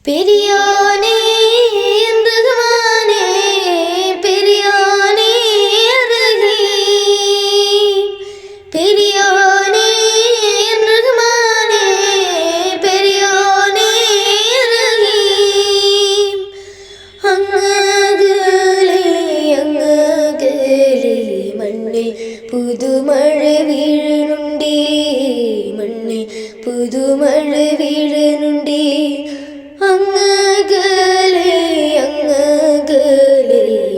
പെരിയോനേ റഹ്മാനേ പെരിയോനേ റഹീം പെരിയോനേ റഹ്മാനേ പെരിയോനേ റഹീം അങ്ങകലെ മണ്ണിൽ പുതുമഴ വീഴുന്നുണ്ടേ മണ്ണിൽ പുതുമഴ വീഴുന്നുണ്ടേ അങ്ങകലെ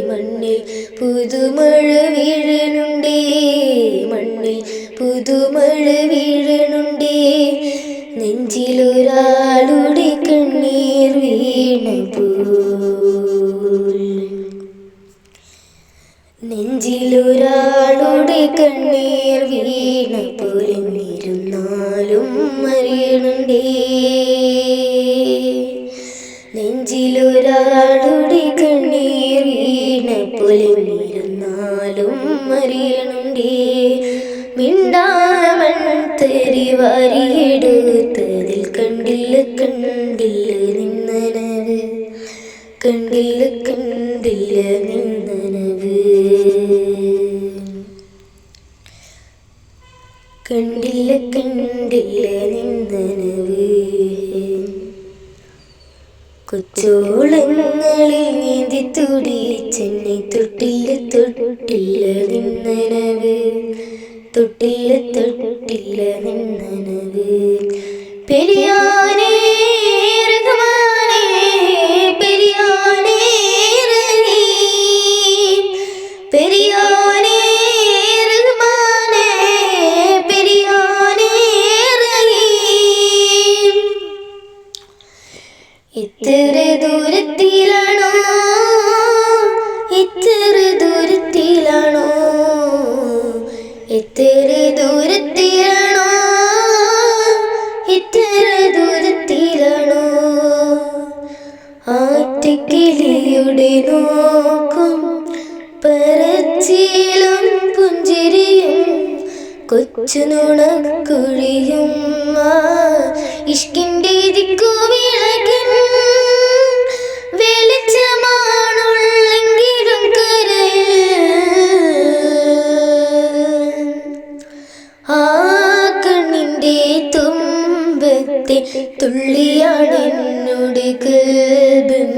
മണ്ണിൽ പുതുമഴ വീഴുന്നുണ്ടേ മണ്ണിൽ പുതുമഴ വീഴുന്നുണ്ടേ നെഞ്ചിലൊരാളുടെ കണ്ണീർ വീണപ്പോൾ നെഞ്ചിലൊരാളുടെ കണ്ണീർ വീണപ്പോൾ എന്നിരുന്നാലും അറിയണുണ്ടേ നെഞ്ചിലൊരാളുടെ കണ്ണീർ വീണപ്പോൾ എന്നിരുന്നാലും അറിയണുണ്ടേ മിണ്ടാമൺതരി വാരിയെടുത്തതിൽ കണ്ടില്ല നിന്നനവ് കണ്ടില്ല നിന്നനവ് കണ്ടില്ല നിന്നനവ് കൊച്ചോളങ്ങളിൽ നീന്തി തുടിച്ചെന്നെ തൊട്ടില്ല നിന്നനവ് തൊട്ടില്ല നിന്നനവ് പെരിയോനേ റഹ്മാനേ പെരിയോനേ റഹീം പെരിയോനേ റഹ്മാനേ പെരിയോനേ റഹീം ഇത്ര ദൂരത്തിലാണോ ഇത്ര ദൂരത്തിലാണോ ഇത്ര ദൂരത്തിലാണോ ഇത്ര ദൂരത്തിലാണോ ആറ്റുകിളിയുടെ നോക്കും പറച്ചിലും പുഞ്ചിരിയും കൊച്ചുനുണക്കുഴിയും ഇഷ്കിൻ്റെ ദിക്കുവിളകിൻ വെളിച്ചമാണുള്ളെങ്കിലും ആ കണ്ണിൻ്റെ തുമ്പത്തെ തുള്ളിയാണ് എന്നോട് കൽബൻ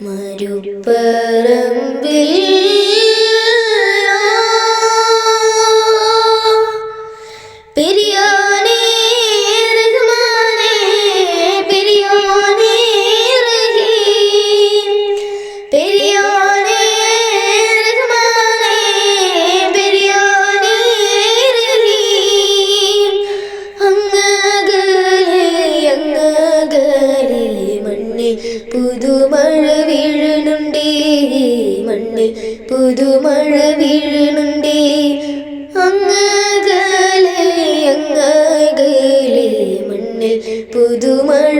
മരുപ്പറമ്പിൽ പെരിയോനേ റഹ്മാനേ പെരിയോനേ റഹീം പെരിയോനേ റഹ്മാനേ പെരിയോനേ റഹീം അങ്ങകലെ മണ്ണിൽ പുതുമഴ വീഴുന്നുണ്ടേ മണ്ണിൽ പുതുമഴ വീഴുന്നുണ്ടേ അങ്ങകലെ മണ്ണിൽ പുതുമഴ